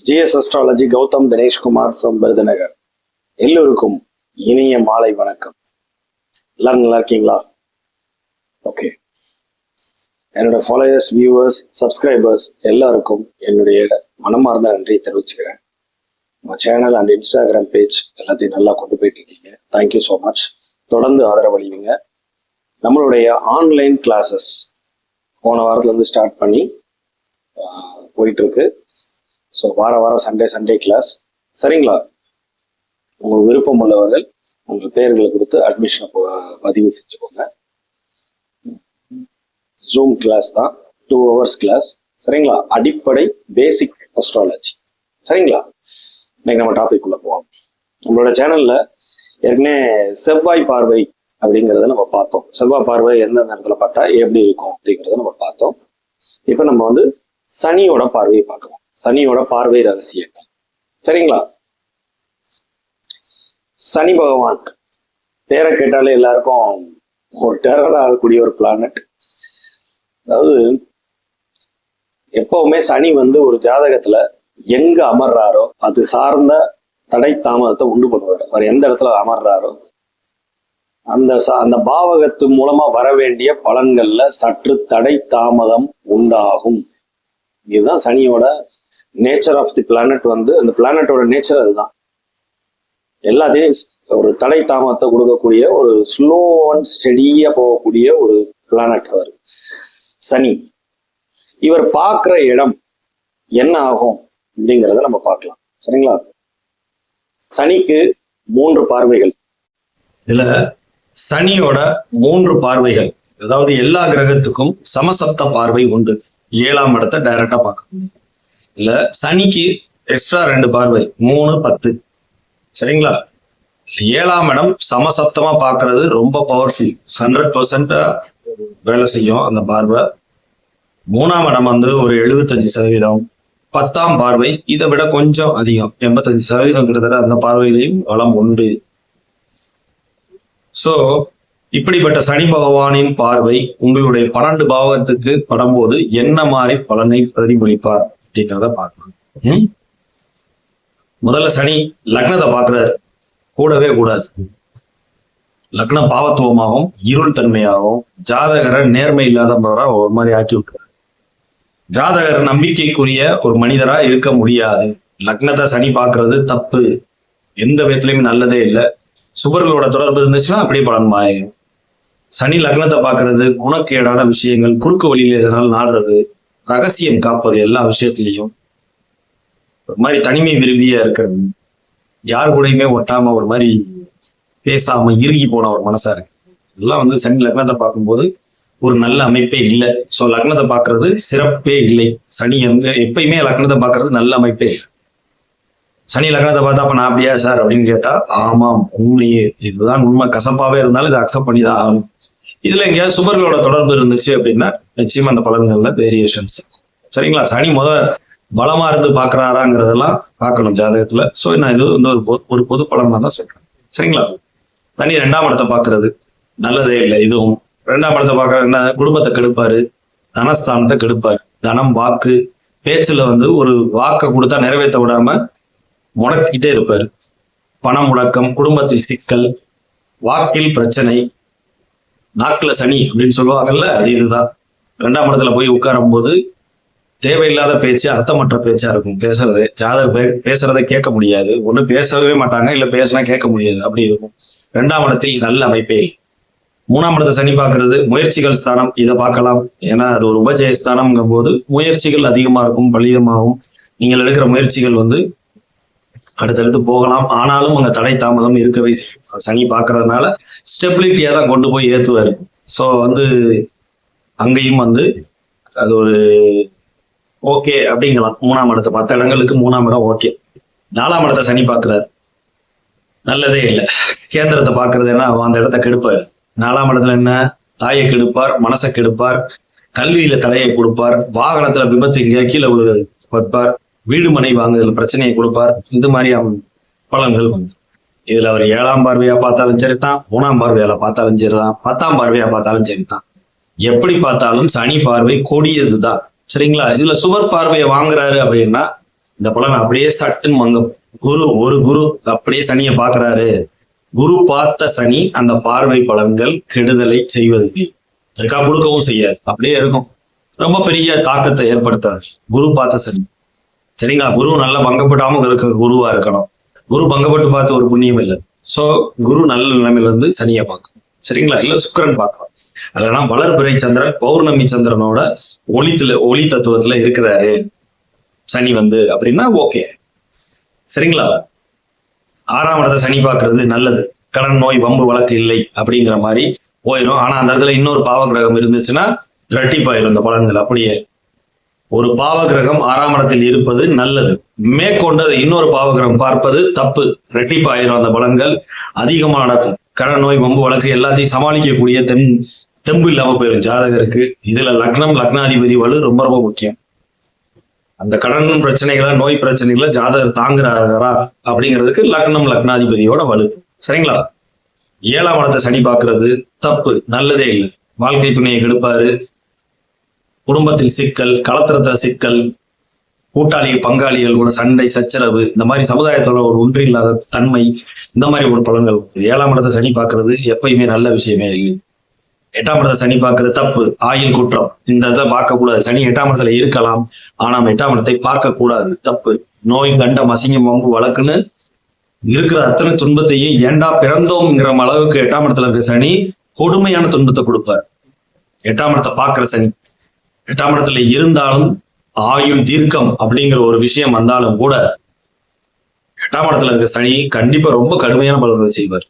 GS Astrology Gautam Dinesh Kumar from Virudunagar. எல்லோருக்கும் இனிய மாலை வணக்கம். எல்லாரும் நல்லா இருக்கீங்களா? ஓகே. என்னோட ஃபாலோயர்ஸ், வியூவர்ஸ், சப்ஸ்கிரைபர்ஸ் எல்லாருக்கும் என்னுடைய மனமார்ந்த நன்றியை தெரிவிச்சுக்கிறேன். உங்கள் சேனல் அண்ட் இன்ஸ்டாகிராம் பேஜ் எல்லாத்தையும் நல்லா கொண்டு போயிட்டு இருக்கீங்க. Thank you so much. தொடர்ந்து ஆதரவளிங்க. நம்மளுடைய ஆன்லைன் கிளாஸஸ் போன வாரத்துலேருந்து ஸ்டார்ட் பண்ணி போயிட்டு இருக்கு. ஸோ வாரம் சண்டே கிளாஸ். சரிங்களா? உங்கள் விருப்பம் உள்ளவர்கள் உங்கள் பெயர்களை கொடுத்து அட்மிஷனை பதிவு செஞ்சுக்கோங்க. ஜூம் கிளாஸ் தான், 2 hours கிளாஸ். சரிங்களா? அடிப்படை பேசிக் அஸ்ட்ராலஜி. சரிங்களா? இன்னைக்கு நம்ம டாபிக் உள்ள போவோம். நம்மளோட சேனல்ல ஏற்கனவே செவ்வாய் பார்வை அப்படிங்கிறத நம்ம பார்த்தோம். செவ்வாய் பார்வை எந்த நேரத்துல பட்டா எப்படி இருக்கும் அப்படிங்கிறத நம்ம பார்த்தோம். இப்ப நம்ம வந்து சனியோட பார்வையை பார்க்கலாம். சனியோட பார்வை ரகசியங்கள். சரிங்களா? சனி பகவான் பேரை கேட்டாலே எல்லாருக்கும் ஒரு டெரர் ஆகக்கூடிய ஒரு பிளானட். அதாவது எப்பவுமே சனி வந்து ஒரு ஜாதகத்துல எங்க அமர்றாரோ அது சார்ந்த தடை தாமதத்தை உண்டு பண்ணுவார். அவர் எந்த இடத்துல அமர்றாரோ அந்த பாவகத்து மூலமா வர வேண்டிய பலன்கள்ல சற்று தடை தாமதம் உண்டாகும். இதுதான் சனியோட நேச்சர் ஆஃப் தி பிளானட். வந்து அந்த பிளானட்டோட நேச்சர் அதுதான். எல்லாத்தையும் ஒரு தடை தாமதத்தை கொடுக்கக்கூடிய ஒரு ஸ்லோ அண்ட் ஸ்டெடியா போகக்கூடிய ஒரு பிளானட் அவர் சனி. இவர் பார்க்குற இடம் என்ன ஆகும் அப்படிங்கிறத நம்ம பார்க்கலாம். சரிங்களா? சனிக்கு 3 பார்வைகள். இதுல சனியோட 3 பார்வைகள், அதாவது எல்லா கிரகத்துக்கும் சமசப்த பார்வை உண்டு. 7ஆம் இடத்தை டைரக்டா பார்க்கணும். இல்ல சனிக்கு எக்ஸ்ட்ரா 2 பார்வை, 3, 10. சரிங்களா? 7ஆம் இடம் சமசப்தமா பார்க்கறது ரொம்ப பவர்ஃபுல். 100% வேலை செய்யும் அந்த பார்வை. 3ஆம் இடம் வந்து ஒரு 75%. 10ஆம் பார்வை இதை விட கொஞ்சம் அதிகம், 85% கிட்டத்தட்ட அந்த பார்வையிலையும் வளம் உண்டு. சோ இப்படிப்பட்ட சனி பகவானின் பார்வை உங்களுடைய 12 பாவத்துக்கு படும்போது என்ன மாதிரி பலனை பிரதிபலிப்பார் அப்படிங்கிறத பார்க்கலாம். முதல்ல சனி லக்னத்தை பார்க்கிறார். கூடவே கூடாது. லக்னம் பாவத்துவமாகவும் இருள் தன்மையாகவும் ஜாதகரை நேர்மை இல்லாதவரா ஒரு மாதிரி ஆக்கி விட்டுறாரு. ஜாதகர் நம்பிக்கைக்குரிய ஒரு மனிதரா இருக்க முடியாது. லக்னத்தை சனி பார்க்கறது தப்பு, எந்த விதத்திலையும் நல்லதே இல்லை. சுபர்களோட தொடர்பு இருந்துச்சுன்னா அப்படியே பலன் மாயும். சனி லக்னத்தை பார்க்கறது குணக்கேடான விஷயங்கள், குறுக்கு வழியில எதனால் நாடுறது, ரகசியம் காப்பது, எல்லா விஷயத்திலையும் ஒரு மாதிரி தனிமை விரும்பியா இருக்கிறது, யாரு கூடயுமே ஒட்டாம ஒரு மாதிரி பேசாம இறுகி போன ஒரு மனசா இருக்கு. இதெல்லாம் வந்து சனி லக்னத்தை பார்க்கும்போது ஒரு நல்ல அமைப்பே இல்லை. ஸோ லக்னத்தை பார்க்கறது சிறப்பே இல்லை. சனி எப்பயுமே லக்னத்தை பார்க்கறது நல்ல அமைப்பே இல்லை. சனி லக்னத்தை பார்த்தா அப்ப நான் அப்படியா சார் அப்படின்னு கேட்டா, ஆமாம் உண்மையே, இதுதான் உண்மை. கசப்பாவே இருந்தாலும் இதை அக்செப்ட் பண்ணி தான் ஆகும். இதுல எங்கேயாவது சுபர்களோட தொடர்பு இருந்துச்சு அப்படின்னா நிச்சயமா அந்த பலன்கள்ல வேரியேஷன்ஸ். சரிங்களா? சனி பலமா இருந்து பாக்குறாராங்கிறதெல்லாம் பார்க்கணும் ஜாதகத்துல. சோ நான் இது வந்து ஒரு பொது பலனா தான் சொல்றேன். சரிங்களா? சனி 2ஆம் இடத்தை பாக்குறது நல்லதே இல்லை. இதுவும் 2ஆம் இடத்தை பார்க்கறது என்ன, குடும்பத்தை கெடுப்பாரு, தனஸ்தானத்தை கெடுப்பாரு. தனம், வாக்கு, பேச்சுல வந்து ஒரு வாக்கை கொடுத்தா நிறைவேற்ற விடாம முடக்கிட்டே இருப்பாரு. பணம் முடக்கம், குடும்பத்தில் சிக்கல், வாக்கில் பிரச்சனை, நாக்குல சனி அப்படின்னு சொல்லுவாங்கல்ல, அது இதுதான். 2ஆம் இடத்துல போய் உட்காரும் போது தேவையில்லாத பேச்சு, அர்த்தமற்ற பேச்சா இருக்கும். பேசுறது ஜாதகர் பேசுறதை கேட்க முடியாது. ஒண்ணு பேசவே மாட்டாங்க, இல்ல பேசினா கேட்க முடியாது, அப்படி இருக்கும். 2ஆம் இடத்தில் நல்ல அமைப்பே. 3ஆம் இடத்தை சனி பார்க்கறது முயற்சிகள் ஸ்தானம், இதை பார்க்கலாம். ஏன்னா அது ஒரு உபஜய ஸ்தானம்ங்கும் போது முயற்சிகள் அதிகமா இருக்கும், பலிதமாகும். நீங்கள் எடுக்கிற முயற்சிகள் வந்து அடுத்தடுத்து போகலாம். ஆனாலும் அங்க தடை தாமதம் இருக்கவே செய்யும். சனி பார்க்கறதுனால ஸ்டெபிலிட்டியா தான் கொண்டு போய் ஏத்துவாரு. ஸோ வந்து அங்கேயும் வந்து அது ஒரு ஓகே அப்படிங்கலாம். 3ஆம் இடத்தை 10 இடங்களுக்கு 3ஆம் இடம் ஓகே. 4ஆம் இடத்தை சனி பார்க்கிறார், நல்லதே இல்லை. கேந்திரத்தை பார்க்கறது என்ன, அந்த இடத்த கெடுப்பார். 4ஆம் இடத்துல என்ன, தாயை கெடுப்பார், மனசை கெடுப்பார், கல்வியில தடையை கொடுப்பார், வாகனத்துல விபத்து இங்க கீழே வைப்பார், வீடு மனை வாங்குதல் பிரச்சனையை கொடுப்பார். இந்த மாதிரி பலன்கள் வந்து இதுல அவர் 7ஆம் பார்வையா பார்த்தாலும் சரிதான், 3ஆம் பார்வையால பார்த்தாலும் சரிதான், 10ஆம் பார்வையா பார்த்தாலும் சரிதான். எப்படி பார்த்தாலும் சனி பார்வை கொடியதுதான். சரிங்களா? இதுல சுவர் பார்வையை வாங்குறாரு அப்படின்னா இந்த பலன் அப்படியே சட்டுன்னு மங்கும். ஒரு குரு அப்படியே சனியை பாக்குறாரு. குரு பார்த்த சனி அந்த பார்வை பலன்கள் கெடுதலை செய்வதில்லை, அதுக்காக கொடுக்கவும் செய்யாது, அப்படியே இருக்கும். ரொம்ப பெரிய தாக்கத்தை ஏற்படுத்தாது குரு பார்த்த சனி. சரிங்களா? குரு நல்லா பங்கப்படாம இருக்க குருவா இருக்கணும். குரு பங்கப்பட்டு பார்த்து ஒரு புண்ணியம் இல்லை. சோ குரு நல்ல நிலைமையில இருந்து சனியை பார்க்கணும். சரிங்களா? இல்ல சுக்கிரன் பார்க்கலாம். அதெல்லாம் வளர்பிறை சந்திரன் பௌர்ணமி சந்திரனோட ஒளி தத்துவத்துல இருக்கிறாரு சனி அப்படின்னா ஓகே. சரிங்களா? 6ஆம் இடத்தை சனி பார்க்கறது நல்லது. கடன் நோய் வம்பு வழக்கு இல்லை அப்படிங்கிற மாதிரி போயிடும். ஆனா அந்த இடத்துல இன்னொரு பாவ கிரகம் இருந்துச்சுன்னா இரட்டிப்பாயிரும் இந்த பலன்கள். அப்படியே ஒரு பாவ கிரகம் 6ஆம் இடத்தில் இருப்பது நல்லது, மேற்கொண்டது இன்னொரு பாவ கிரகம் பார்ப்பது தப்பு. இரட்டிப்பாயிரும் அந்த பலன்கள், அதிகமா நடக்கும். கடன் நோய் வம்பு வழக்கு எல்லாத்தையும் சமாளிக்கக்கூடிய தெம்பு இல்லாம போயிடும் ஜாதகருக்கு. இதுல லக்னாதிபதி வலு ரொம்ப ரொம்ப முக்கியம். அந்த கடன் பிரச்சனைகளை நோய் பிரச்சனைகளை ஜாதகர் தாங்குறாரா அப்படிங்கிறதுக்கு லக்னாதிபதியோட வலு. சரிங்களா? 7ஆம் இடத்தை சனி பார்க்கறது தப்பு, நல்லதே இல்லை. வாழ்க்கை துணையை கெடுப்பாரு, குடும்பத்தில் சிக்கல், கலத்திரத்த சிக்கல், கூட்டாளி பங்காளிகள் கூட சண்டை சச்சரவு, இந்த மாதிரி சமுதாயத்தோட ஒரு ஒன்று இல்லாத தன்மை, இந்த மாதிரி ஒரு பலன்கள். 7ஆம் இடத்தை சனி பார்க்கறது எப்பயுமே நல்ல விஷயமே இல்லை. 8ஆம் இடத்தை சனி பார்க்கறது தப்பு, ஆயுள் குற்றம். இந்த இதை பார்க்க கூடாது. சனி 8ஆம் இடத்துல இருக்கலாம், ஆனா 8ஆம் இடத்தை பார்க்க கூடாது, தப்பு. நோய் கண்டம் அசிங்கம் வம்பு வழக்குன்னு இருக்கிற அத்தனை துன்பத்தையும் ஏண்டா பிறந்தோம்ங்கிற அளவுக்கு 8ஆம் இடத்துல இருக்க சனி கொடுமையான துன்பத்தை கொடுப்பார். 8ஆம் இடத்தை பார்க்கிற சனி 8ஆம் இடத்துல இருந்தாலும் ஆயுள் தீர்க்கம் அப்படிங்கிற ஒரு விஷயம் வந்தாலும் கூட 8ஆம் இடத்துல இருக்க சனி கண்டிப்பா ரொம்ப கடுமையான பலன்களை செய்வார்.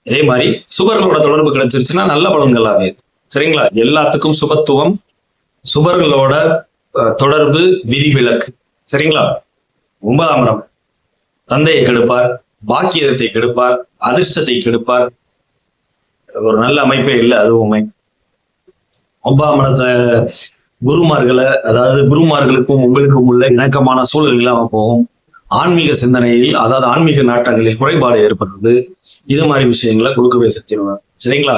இதே மாதிரி சுபர்களோட தொடர்பு கிடைச்சிருச்சுன்னா நல்ல பலன்களாவே. சரிங்களா? எல்லாத்துக்கும் சுபத்துவம், சுபர்களோட தொடர்பு விதிவிலக்கு. சரிங்களா? 9ஆம் இடம் தந்தையை கெடுப்பார், பாக்கியத்தை கெடுப்பார், அதிர்ஷ்டத்தை கெடுப்பார். ஒரு நல்ல அமைப்பே இல்லை, அது உண்மை. 9ஆம் இடத்தை குருமார்களை, அதாவது குருமார்களுக்கும் உங்களுக்கும் உள்ள இணக்கமான சூழல் இல்லாம போகும். ஆன்மீக சிந்தனையில், அதாவது ஆன்மீக நாட்டங்களில் குறைபாடு ஏற்படுறது, இது மாதிரி விஷயங்களை கொடுக்கவே செஞ்சிருவாங்க. சரிங்களா?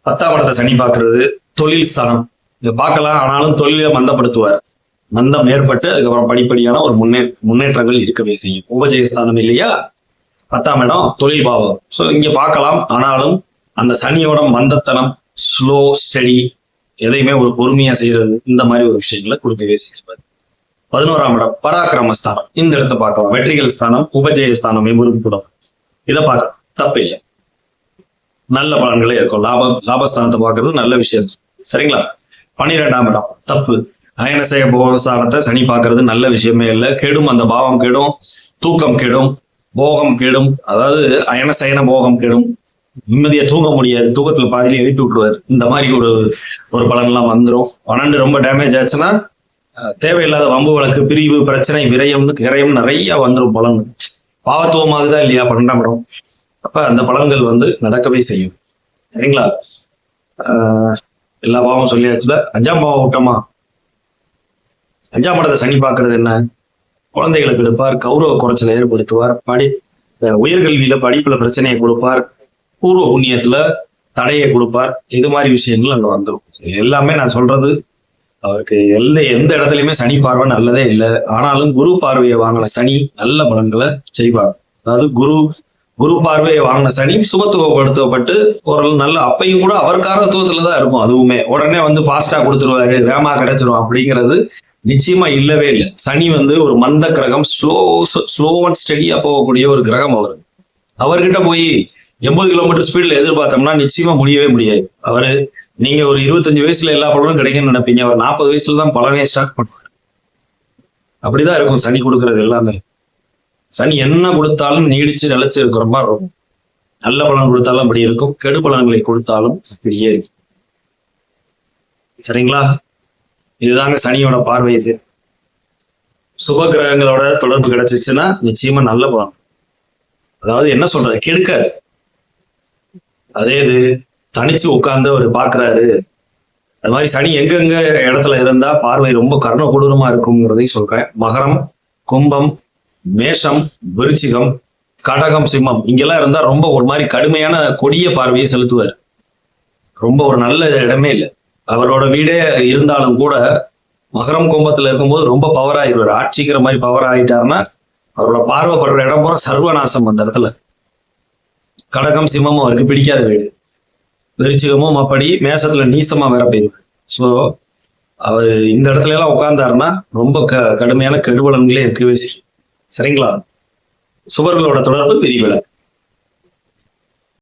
10ஆம் இடத்தை சனி பார்க்கறது தொழில் ஸ்தானம். இதை பார்க்கலாம், ஆனாலும் தொழிலை மந்தப்படுத்துவார். மந்தம் ஏற்பட்டு அதுக்கப்புறம் படிப்படியான ஒரு முன்னேற்றங்கள் இருக்கவே செய்யும். உபஜயஸ்தானம் இல்லையா? 10ஆம் இடம் தொழில் பாவம். சோ இங்க பார்க்கலாம், ஆனாலும் அந்த சனியோட மந்தத்தனம், ஸ்லோ ஸ்டடி, எதையுமே ஒரு பொறுமையா செய்யறது, இந்த மாதிரி ஒரு விஷயங்களை கொடுக்கவே செய்வார். 11ஆம் இடம் பராக்கிரமஸ்தானம். இந்த இடத்தை பார்க்கலாம், வெற்றிகள் ஸ்தானம், உபஜயஸ்தானம், எம்புருத்துடம். இதை பார்க்கலாம், தப்பு இல்லை, நல்ல பலன்களே இருக்கும். லாபஸ்தானத்தை பார்க்கறது நல்ல விஷயம். சரிங்களா? 12ஆம் இடம் தப்பு, அயனசய போகஸ்தானத்தை சனி பார்க்கறது நல்ல விஷயமே இல்லை, கெடும். அந்த பாவம் கெடும், தூக்கம் கெடும், போகம் கெடும். அதாவது அயனசயன போகம் கெடும், நிம்மதியா தூங்க முடியாது, தூக்கத்துல பாதியில எழுப்பி விட்டுருவாரு. இந்த மாதிரி ஒரு பலன் எல்லாம் வந்துடும். 12 ரொம்ப டேமேஜ் ஆச்சுன்னா தேவையில்லாத வம்பு வழக்கு, பிரிவு, பிரச்சனை, விரயம் நிறைய வந்துடும். பலன் பாவத்துவமாகுதா இல்லையா 12ஆம் இடம்? அப்ப அந்த பலன்கள் நடக்கவே செய்யும். சரிங்களா? எல்லா பாவமும் சொல்லியாச்சுல. 5ஆம் பாவம் விட்டோமா? 5ஆம் இடத்தை சனி பார்க்கறது என்ன? குழந்தைகளுக்கு எடுப்பார், கௌரவ குறைச்சலை ஏற்படுத்துவார், உயர்கல்வியில படிப்புல பிரச்சனையை கொடுப்பார், பூர்வ புண்ணியத்துல தடையை கொடுப்பார். இது மாதிரி விஷயங்கள் அங்க வந்துடும். எல்லாமே நான் சொல்றது, அவருக்கு எந்த இடத்துலயுமே சனி பார்வை நல்லதே இல்லை. ஆனாலும் குரு பார்வையை வாங்கின சனி நல்ல பலன்களை செய்வார். அதாவது குரு பார்வையை வாங்கின சனி சுபத்துவப்படுத்தப்பட்டு ஒரு நல்ல, அப்பையும் கூட அவர் காரத்துவத்துலதான் இருக்கும். அதுவுமே உடனே பாஸ்டா கொடுத்துருவாரு, வேமா கிடைச்சிரும் அப்படிங்கிறது நிச்சயமா இல்லவே இல்லை. சனி ஒரு மந்த கிரகம், ஸ்லோ அண்ட் ஸ்டெடியா போகக்கூடிய ஒரு கிரகம். அவர்கிட்ட போய் 80 கிலோமீட்டர் ஸ்பீட்ல எதிர்பார்த்தோம்னா நிச்சயமா முடியவே முடியாது. நீங்க ஒரு 25 வயசுல எல்லா பலனும் கிடைக்கும்னு நினைப்பீங்க, அவர் 40 வயசுல தான் பலனே ஸ்டார்ட் பண்ணுவார். அப்படிதான் இருக்கும் சனி கொடுக்கறது எல்லாமே. சனி என்ன கொடுத்தாலும் நீடிச்சு நிலைச்சு இருக்கிற மாதிரி இருக்கும். நல்ல பலன் கொடுத்தாலும் அப்படி இருக்கும், கெடு பலன்களை கொடுத்தாலும் அப்படியே இருக்கும். சரிங்களா? இதுதாங்க சனியோட பார்வை. இது சுப கிரகங்களோட தொடர்பு கிடைச்சிச்சுன்னா நிச்சயமா நல்ல பலன். அதாவது என்ன சொல்றது, கெடுக்காது. அதே இது தனிச்சு உட்கார்ந்து அவர் பாக்குறாரு, அது மாதிரி சனி எங்கெங்க இடத்துல இருந்தா பார்வை ரொம்ப கர்ண கொடூரமா இருக்கும்ங்கிறதையும் சொல்றேன். மகரம், கும்பம், மேஷம், விருச்சிகம், கடகம், சிம்மம் இங்கெல்லாம் இருந்தா ரொம்ப ஒரு மாதிரி கடுமையான கொடிய பார்வையை செலுத்துவார். ரொம்ப ஒரு நல்ல இடமே இல்லை. அவரோட வீடே இருந்தாலும் கூட மகரம் கும்பத்துல இருக்கும்போது ரொம்ப பவர் ஆயிடுவார். ஆட்சிக்கிற மாதிரி பவர் ஆகிட்டாருன்னா அவரோட பார்வைப்படுற இடம் போற சர்வநாசம். அந்த இடத்துல கடகம் சிம்மமும் அவருக்கு பிடிக்காத வீடு, விருச்சிகமும் அப்படி, மேசத்துல நீசமா வேற போயிடுவார். ஸோ அவர் இந்த இடத்துல எல்லாம் உட்கார்ந்தாருன்னா ரொம்ப கடுமையான கெடுபலன்களே இருக்கவே செய்யும். சரிங்களா? சுவர்களோட தொடர்பு விதிவிலக்கு.